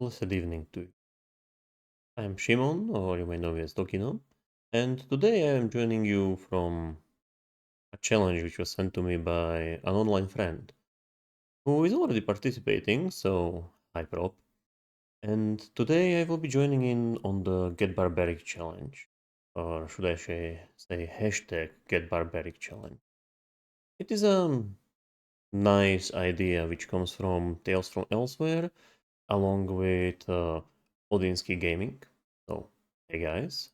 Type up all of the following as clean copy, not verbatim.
Blessed evening to you. I'm Shimon, or you may know me as Dokino, and today I am joining you from a challenge which was sent to me by an online friend who is already participating, so hi prop. And today I will be joining in on the Get Barbaric challenge, or should I say hashtag Get Barbaric challenge. It is a nice idea which comes from Tales from Elsewhere, along with OdinsKeyGaming. So, hey guys.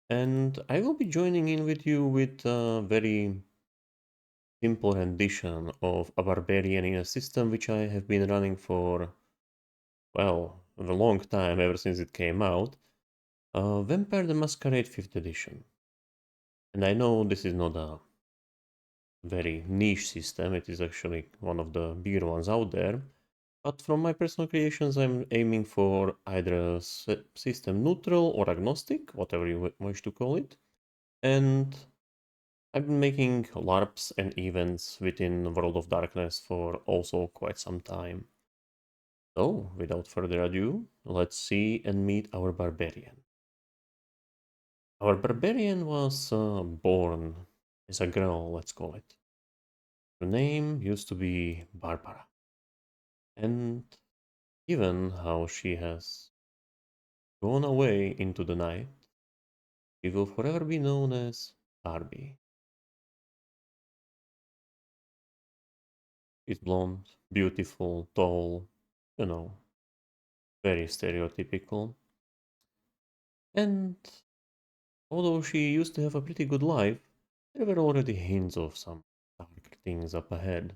And I will be joining in with you with a very simple rendition of a barbarian in a system which I have been running for, well, a long time, ever since it came out. Vampire the Masquerade 5th edition. And I know this is not a very niche system, it is actually one of the bigger ones out there. But from my personal creations, I'm aiming for either system neutral or agnostic, whatever you wish to call it. And I've been making LARPs and events within World of Darkness for also quite some time. So, without further ado, let's see and meet our barbarian. Our barbarian was born as a girl, let's call it. Her name used to be Barbara. And given how she has gone away into the night, she will forever be known as Barbie. She's blonde, beautiful, tall, you know, very stereotypical. And although she used to have a pretty good life, there were already hints of some dark things up ahead.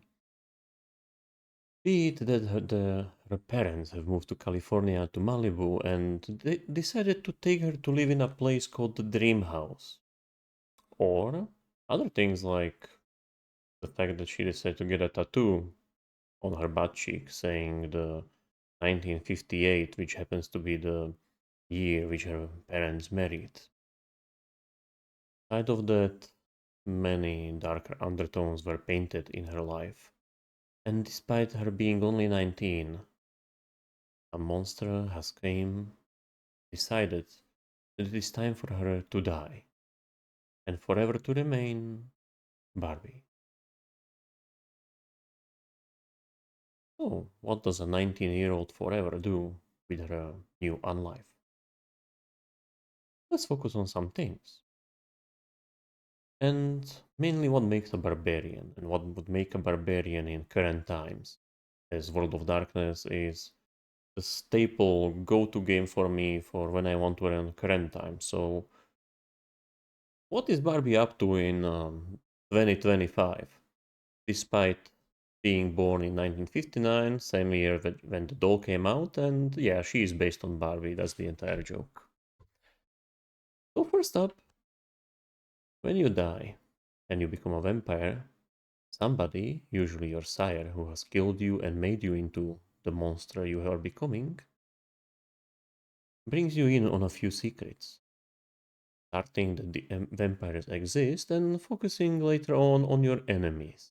Be it that her parents have moved to California to Malibu and they decided to take her to live in a place called the Dream House. Or other things like the fact that she decided to get a tattoo on her butt cheek saying the 1958, which happens to be the year which her parents married. Aside of that, many darker undertones were painted in her life, and despite her being only 19, a monster has decided that it is time for her to die, and forever to remain Barbie. So, what does a 19-year-old forever do with her new unlife? Let's focus on some things. And mainly what makes a barbarian, and what would make a barbarian in current times, as World of Darkness is the staple go-to game for me for when I want to run current time. So, what is Barbie up to in 2025? Despite being born in 1959, same year when the doll came out, and yeah, she is based on Barbie. That's the entire joke. So first up, when you die and you become a vampire, somebody, usually your sire, who has killed you and made you into the monster you are becoming, brings you in on a few secrets, starting that the vampires exist and focusing later on your enemies.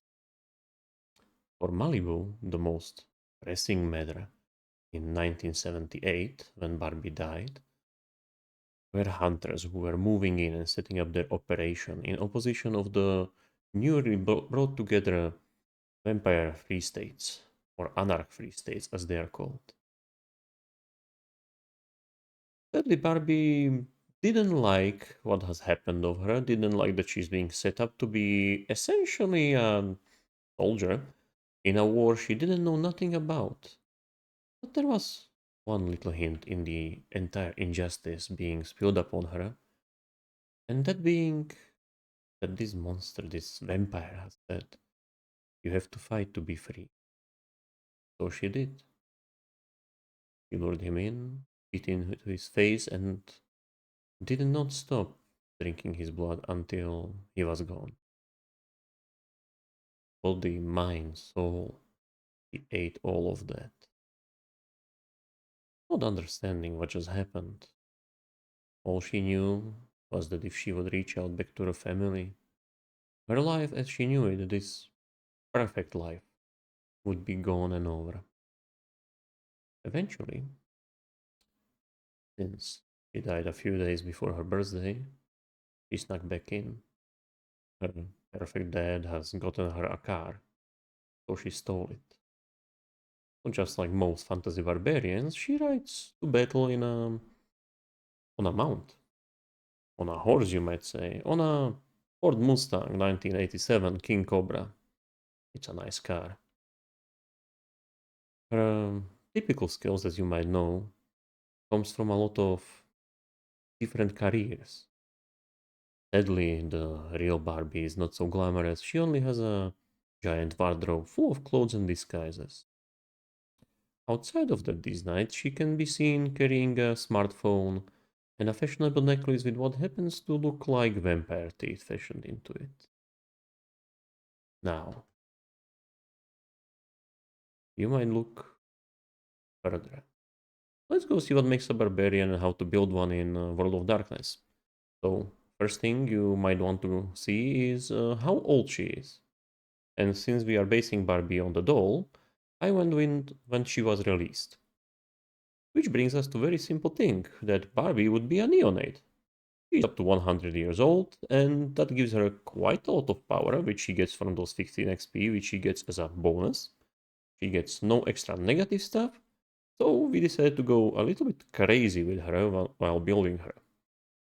For Malibu, the most pressing matter in 1978, when Barbie died, were hunters who were moving in and setting up their operation in opposition of the newly brought together vampire free states, or anarch free states as they are called. Sadly, Barbie didn't like what has happened of her, didn't like that she's being set up to be essentially a soldier in a war she didn't know nothing about. But there was one little hint in the entire injustice being spilled upon her, and that being that this monster, this vampire, has said, "You have to fight to be free." So she did. She lured him in, bit into his face, and did not stop drinking his blood until he was gone. Body, mind, soul, he ate all of that. Not understanding what just happened. All she knew was that if she would reach out back to her family, her life as she knew it, this perfect life, would be gone and over. Eventually, Since she died a few days before her birthday, she snuck back in. Her perfect dad has gotten her a car, so she stole it. So just like most fantasy barbarians, she rides to battle on a mount. On a horse, you might say. On a Ford Mustang 1987 King Cobra. It's a nice car. Her typical skills, as you might know, comes from a lot of different careers. Sadly, the real Barbie is not so glamorous. She only has a giant wardrobe full of clothes and disguises. Outside of that these nights, she can be seen carrying a smartphone and a fashionable necklace with what happens to look like vampire teeth fashioned into it. Now, you might look further. Let's go see what makes a barbarian and how to build one in World of Darkness. So, first thing you might want to see is how old she is. And since we are basing Barbie on the doll, I went with when she was released. Which brings us to a very simple thing, that Barbie would be a neonate. She's up to 100 years old, and that gives her quite a lot of power, which she gets from those 15 XP, which she gets as a bonus. She gets no extra negative stuff, so we decided to go a little bit crazy with her while building her.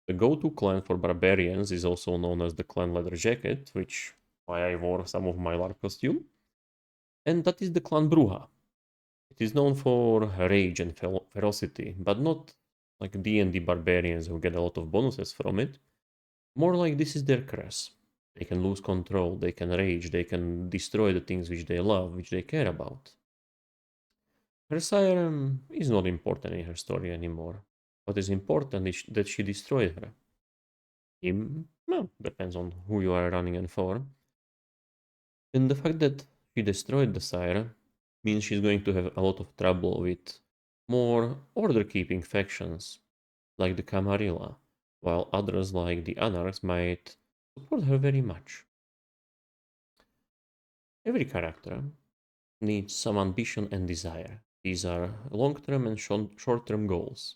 The go-to clan for barbarians is also known as the clan leather jacket, which why I wore some of my LARP costume, and that is the clan Bruja. It is known for rage and ferocity, but not like D&D barbarians who get a lot of bonuses from it. More like this is their curse. They can lose control, they can rage, they can destroy the things which they love, which they care about. Her sire is not important in her story anymore. What is important is that she destroyed her. Well, depends on who you are running and for. And the fact that she destroyed the sire means she's going to have a lot of trouble with more order-keeping factions, like the Camarilla, while others like the Anarchs might support her very much. Every character needs some ambition and desire. These are long-term and short-term goals.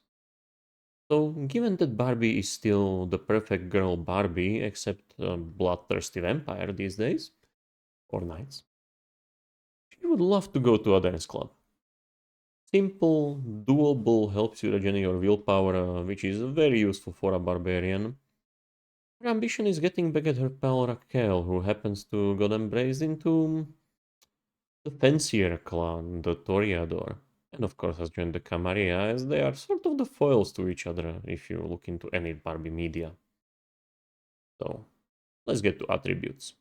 So, given that Barbie is still the perfect girl Barbie, except a bloodthirsty vampire these days, or nights, she would love to go to a dance club. Simple, doable, helps you regenerate your willpower, which is very useful for a barbarian. Her ambition is getting back at her pal Raquel, who happens to got embraced into the fancier clan, the Toreador, and of course has joined the Camarilla, as they are sort of the foils to each other if you look into any Barbie media. So, let's get to attributes.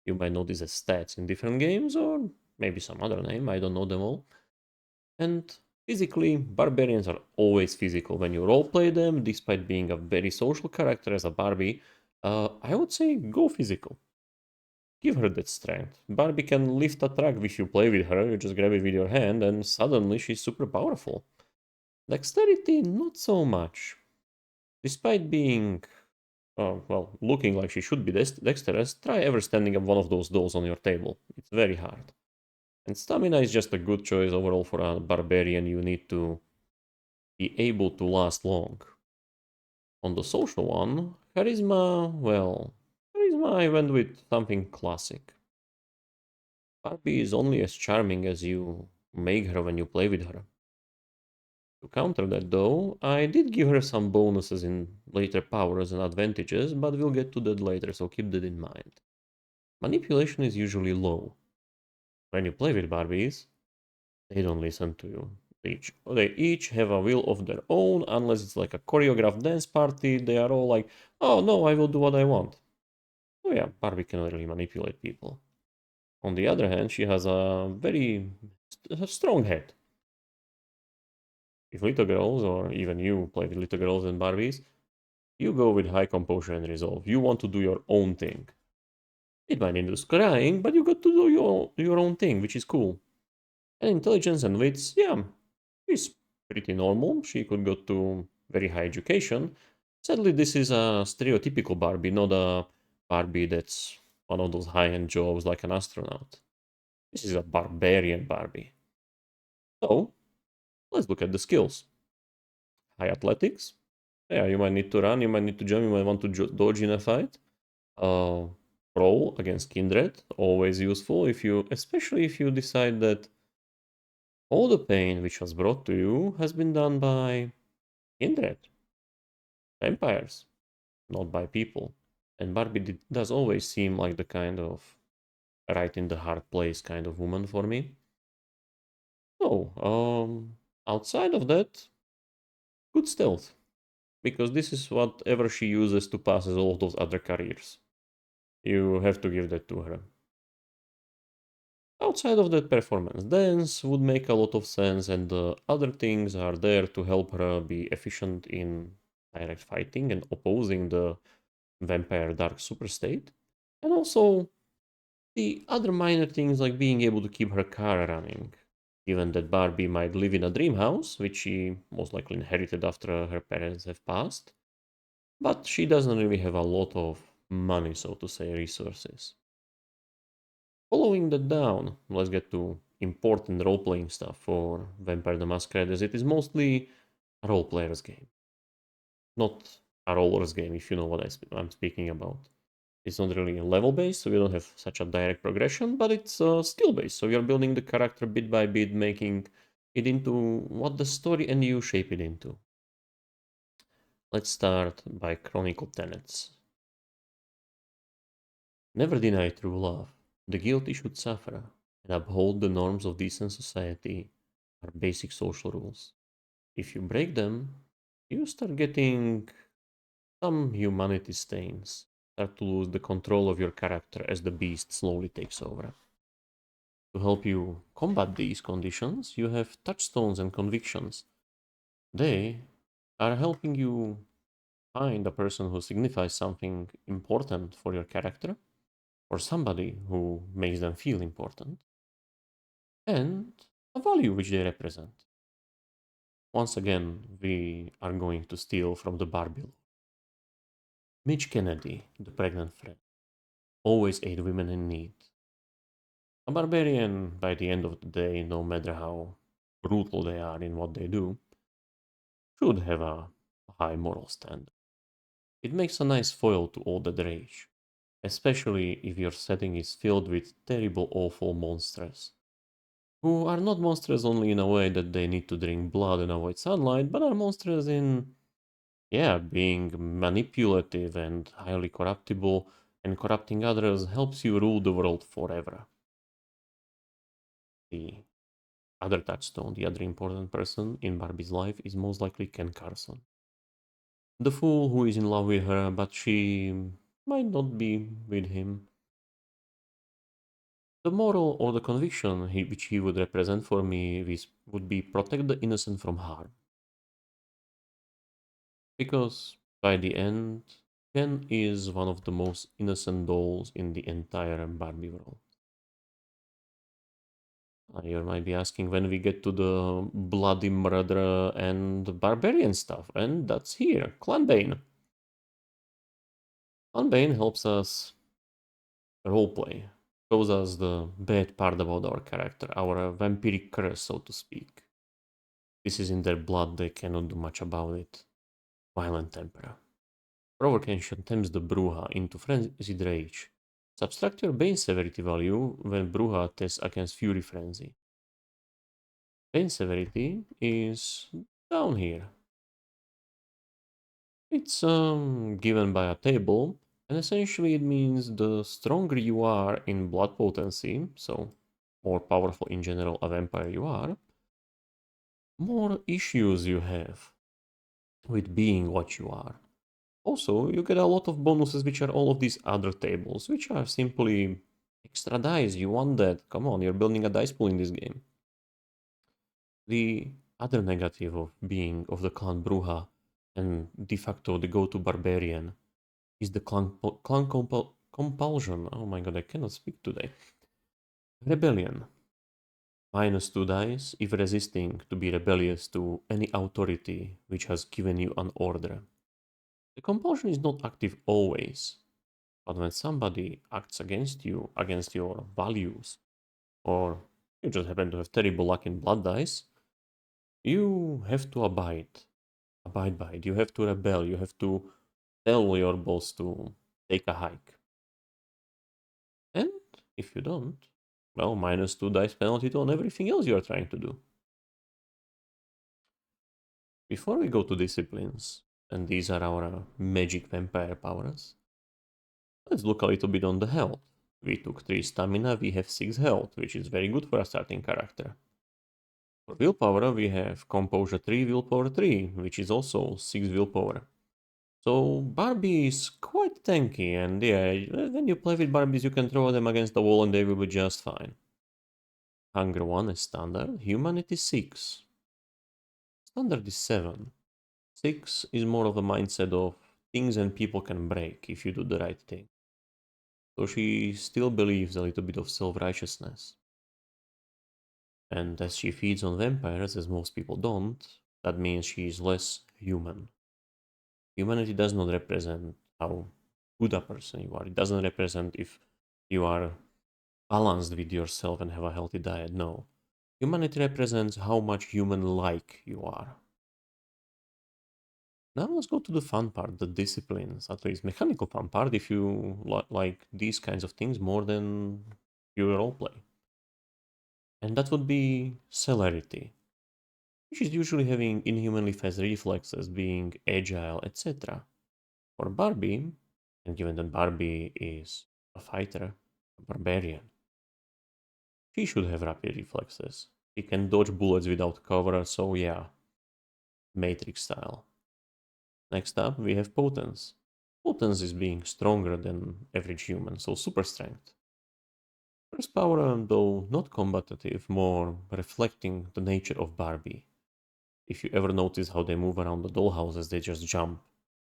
You might know these as stats in different games, or maybe some other name, I don't know them all. And physically, barbarians are always physical when you roleplay them, despite being a very social character as a Barbie. I would say go physical. Give her that strength. Barbie can lift a truck if you play with her, you just grab it with your hand, and suddenly she's super powerful. Dexterity, not so much. Despite being, looking like she should be dexterous, try ever standing up one of those dolls on your table. It's very hard. And stamina is just a good choice overall for a barbarian. You need to be able to last long. On the social one, charisma I went with something classic. Barbie is only as charming as you make her when you play with her. To counter that though, I did give her some bonuses in later powers and advantages, but we'll get to that later, so keep that in mind. Manipulation is usually low. When you play with Barbies, they don't listen to you. They each have a will of their own, unless it's like a choreographed dance party. They are all like, oh no, I will do what I want. Oh yeah, Barbie can really manipulate people. On the other hand, she has a very strong head. If little girls, or even you play with little girls and Barbies, you go with high composure and resolve. You want to do your own thing. It might induce crying, but you got to do your own thing, which is cool. And intelligence and wits, yeah, she's pretty normal. She could go to very high education. Sadly, this is a stereotypical Barbie, not a Barbie that's one of those high-end jobs like an astronaut. This is a barbarian Barbie. So, let's look at the skills. high athletics. Yeah, you might need to run, you might need to jump, you might want to dodge in a fight. Uh, Roll against Kindred, always useful if you, especially if you decide that all the pain which was brought to you has been done by Kindred, vampires, not by people. And Barbie does always seem like the kind of right in the hard place kind of woman for me. So, outside of that, good stealth. Because this is whatever she uses to pass as all of those other careers. You have to give that to her. Outside of that, performance dance would make a lot of sense, and the other things are there to help her be efficient in direct fighting and opposing the vampire dark super state. And also the other minor things like being able to keep her car running. Given that Barbie might live in a dream house, which she most likely inherited after her parents have passed, but she doesn't really have a lot of money, so to say, resources. Following that down, let's get to important role playing stuff for Vampire the Masquerade, as it is mostly a role player's game, not a roller's game, if you know what I'm speaking about. It's not really level based, so you don't have such a direct progression, but it's skill based. So you're building the character bit by bit, making it into what the story and you shape it into. Let's start by chronicle tenets. Never deny true love. The guilty should suffer, and uphold the norms of decent society are basic social rules. If you break them, you start getting some humanity stains, start to lose the control of your character as the beast slowly takes over. To help you combat these conditions, you have touchstones and convictions. They are helping you find a person who signifies something important for your character, or somebody who makes them feel important, and a value which they represent. Once again, we are going to steal from the Barbie. Mitch Kennedy, the pregnant friend, always aid women in need. A barbarian, by the end of the day, no matter how brutal they are in what they do, should have a high moral standard. It makes a nice foil to all that rage, especially if your setting is filled with terrible, awful monsters, who are not monsters only in a way that they need to drink blood and avoid sunlight, but are monsters in, yeah, being manipulative and highly corruptible, and corrupting others helps you rule the world forever. The other touchstone, the other important person in Barbie's life is most likely Ken Carson. The fool who is in love with her, but she might not be with him. The moral or the conviction which he would represent for me would be protect the innocent from harm. Because by the end, Ken is one of the most innocent dolls in the entire Barbie world. You might be asking when we get to the bloody murder and barbarian stuff, and that's here, Clanbane. Clanbane helps us roleplay, shows us the bad part about our character, our vampiric curse, so to speak. This is in their blood, they cannot do much about it. Violent temper. Provocation tempts the Bruja into frenzied rage. Subtract your Bane severity value when Bruja tests against Fury Frenzy. Bane severity is down here. It's given by a table, and essentially it means the stronger you are in blood potency, so more powerful in general a vampire you are, more issues you have with being what you are. Also, you get a lot of bonuses, which are all of these other tables, which are simply extra dice. You want that. Come on, you're building a dice pool in this game. The other negative of being of the clan Bruja and de facto the go-to barbarian is the compulsion. Oh my god, I cannot speak today. Rebellion. -2 dice if resisting to be rebellious to any authority which has given you an order. The compulsion is not active always, but when somebody acts against you, against your values, or you just happen to have terrible luck in blood dice, you have to abide. abide by it. You have to rebel. You have to tell your boss to take a hike. And if you don't, well, -2 dice penalty on everything else you are trying to do. Before we go to disciplines, and these are our magic vampire powers, let's look a little bit on the health. We took 3 stamina, we have 6 health, which is very good for a starting character. For willpower, we have composure 3, willpower 3, which is also 6 willpower. So Barbie is quite tanky, and yeah, when you play with Barbies, you can throw them against the wall and they will be just fine. Hunger 1 is standard, humanity 6. Standard is 7. 6 is more of a mindset of things and people can break if you do the right thing. So she still believes a little bit of self-righteousness. And as she feeds on vampires, as most people don't, that means she is less human. Humanity does not represent how good a person you are. It doesn't represent if you are balanced with yourself and have a healthy diet. No. Humanity represents how much human-like you are. Now let's go to the fun part, the disciplines, at least mechanical fun part, if you like these kinds of things more than your roleplay. And that would be celerity, which is usually having inhumanly fast reflexes, being agile, etc. For Barbie, and given that Barbie is a fighter, a barbarian, she should have rapid reflexes. She can dodge bullets without cover, so yeah, Matrix style. Next up, we have potence. Potence is being stronger than average human, so super strength. First power, though not combative, more reflecting the nature of Barbie. If you ever notice how they move around the dollhouses, they just jump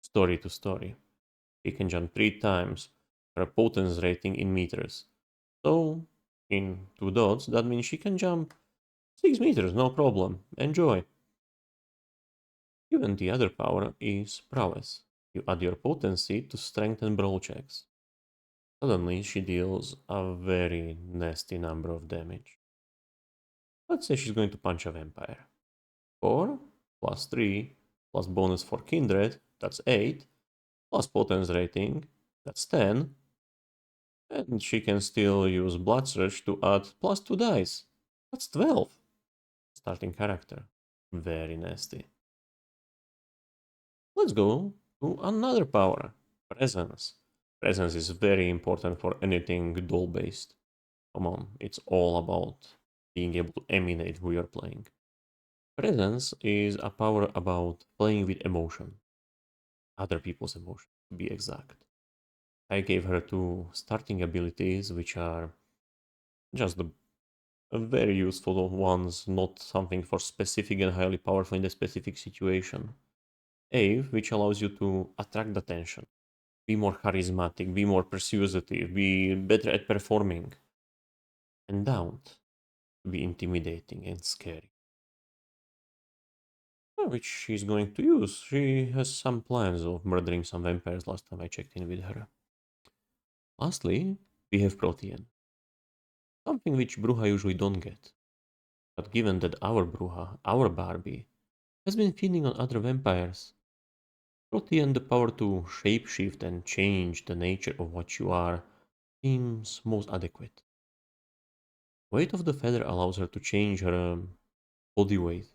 story to story. She can jump 3 times, her potence rating in meters. So, in 2 dots, that means she can jump 6 meters, no problem. Enjoy. Even the other power is prowess. You add your potency to strength and brawl checks. Suddenly, she deals a very nasty number of damage. Let's say she's going to punch a vampire. 4 plus 3 plus bonus for kindred, that's 8, plus potence rating, that's 10, and she can still use blood surge to add plus 2 dice, that's 12. Starting character, very nasty. Let's go to another power, presence. Presence is very important for anything doll based. Come on, it's all about being able to emanate who you're playing. Presence is a power about playing with emotion, other people's emotion, to be exact. I gave her 2 starting abilities, which are just the very useful ones, not something for specific and highly powerful in the specific situation. A, which allows you to attract attention, be more charismatic, be more persuasive, be better at performing. And Daunt, be intimidating and scary. Which she's going to use. She has some plans of murdering some vampires last time I checked in with her. Lastly, we have Protean. Something which Bruja usually don't get. But given that our Bruja, our Barbie, has been feeding on other vampires, Protean the power to shapeshift and change the nature of what you are seems most adequate. Weight of the feather allows her to change her body weight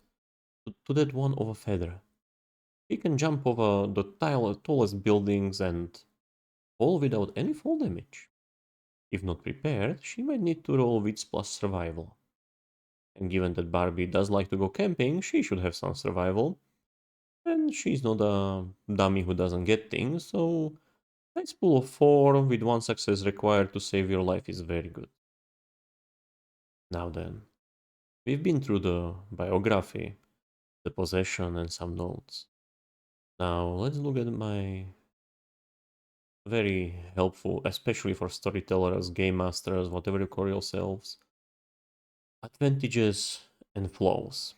to that one of a feather. She can jump over the tallest buildings and fall without any fall damage. If not prepared, she might need to roll wits plus survival. And given that Barbie does like to go camping, she should have some survival. And she's not a dummy who doesn't get things, so dice pool of 4 with 1 success required to save your life is very good. Now then, we've been through the biography, the possession, and some notes. Now let's look at my very helpful, especially for storytellers, game masters, whatever you call yourselves, advantages and flaws.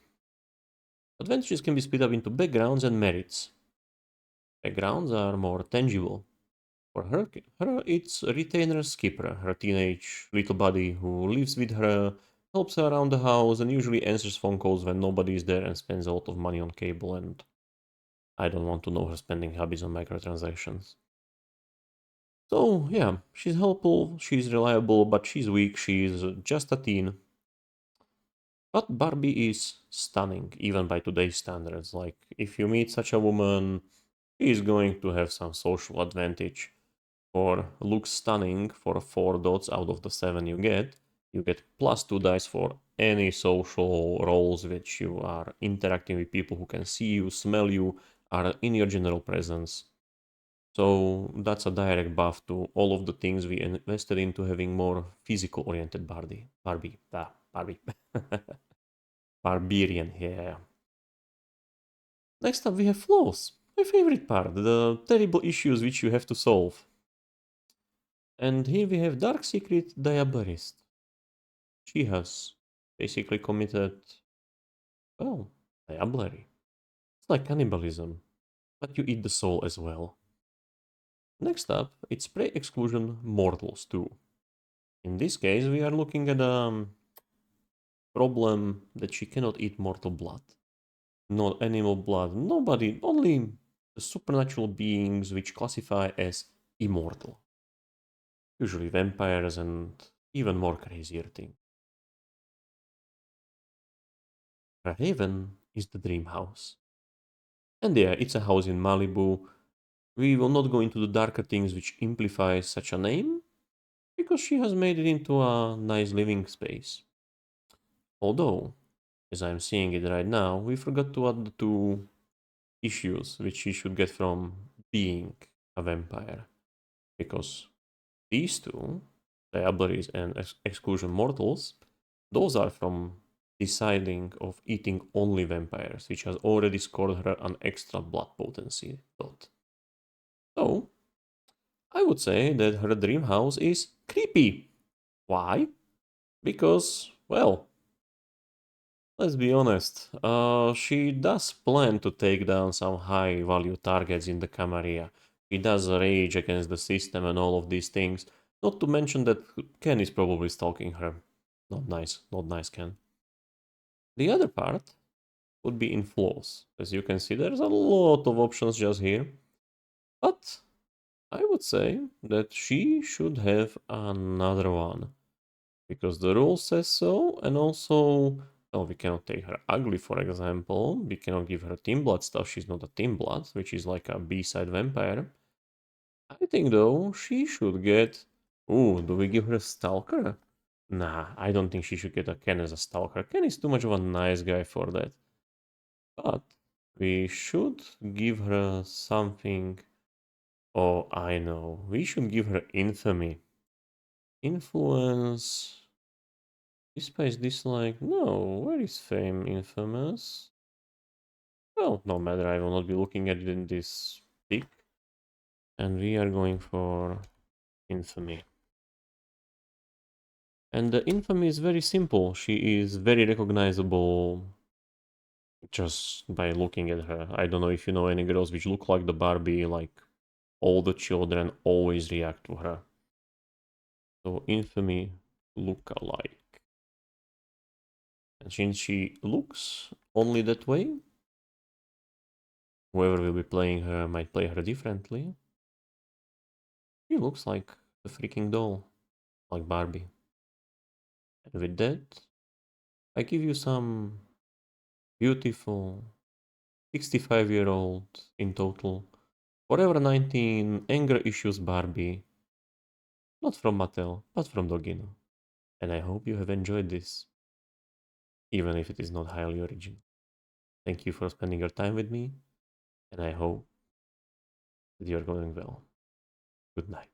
Advantages can be split up into backgrounds and merits. Backgrounds are more tangible. For her it's retainer Skipper, her teenage little buddy who lives with her, helps her around the house, and usually answers phone calls when nobody is there and spends a lot of money on cable and I don't want to know her spending habits on microtransactions. So, yeah, she's helpful, she's reliable, but she's weak, she's just a teen. But Barbie is stunning, even by today's standards. Like, if you meet such a woman, she is going to have some social advantage. For looks stunning, for 4 dots out of the 7 you get plus 2 dice for any social roles which you are interacting with people who can see you, smell you, are in your general presence. So that's a direct buff to all of the things we invested into having more physical oriented Barbie. Barbarian, yeah. Next up we have flaws. My favorite part, the terrible issues which you have to solve. And here we have Dark Secret Diabolist. She has basically committed, well, diablerie. It's like cannibalism, but you eat the soul as well. Next up, it's pre-exclusion mortals too. In this case, we are looking at a problem that she cannot eat mortal blood. Not animal blood, nobody, only the supernatural beings which classify as immortal. Usually vampires and even more crazier things. Her haven is the dream house. And yeah, it's a house in Malibu. We will not go into the darker things which imply such a name, because she has made it into a nice living space. Although, as I'm seeing it right now, we forgot to add the two issues which she should get from being a vampire. Because these two, Diableries and Exclusion Mortals, those are from deciding of eating only vampires, which has already scored her an extra blood potency dot. So, I would say that her dream house is creepy. Why? Because, well, let's be honest, she does plan to take down some high value targets in the Camarilla. She does rage against the system and all of these things. Not to mention that Ken is probably stalking her. Not nice, Ken. The other part would be in flaws. As you can see, there's a lot of options just here. But I would say that she should have another one. Because the rule says so, and also, well, we cannot take her ugly, for example. We cannot give her Team Blood stuff. She's not a Team Blood, which is like a B-side vampire. I think, though, she should get... Ooh, do we give her a Stalker? Nah, I don't think she should get a Ken as a Stalker. Ken is too much of a nice guy for that. But we should give her something... Oh, I know. We should give her Infamy. Influence... Despise dislike. No, where is fame, infamous? Well, no matter, I will not be looking at it in this pick. And we are going for infamy. And the infamy is very simple. She is very recognizable just by looking at her. I don't know if you know any girls which look like the Barbie, like all the children always react to her. So infamy look-alike. And since she looks only that way, whoever will be playing her might play her differently. She looks like a freaking doll, like Barbie. And with that, I give you some beautiful 65-year-old in total, Forever 19 anger issues Barbie, not from Mattel, but from Dogino. And I hope you have enjoyed this, even if it is not highly original. Thank you for spending your time with me, and I hope that you are going well. Good night.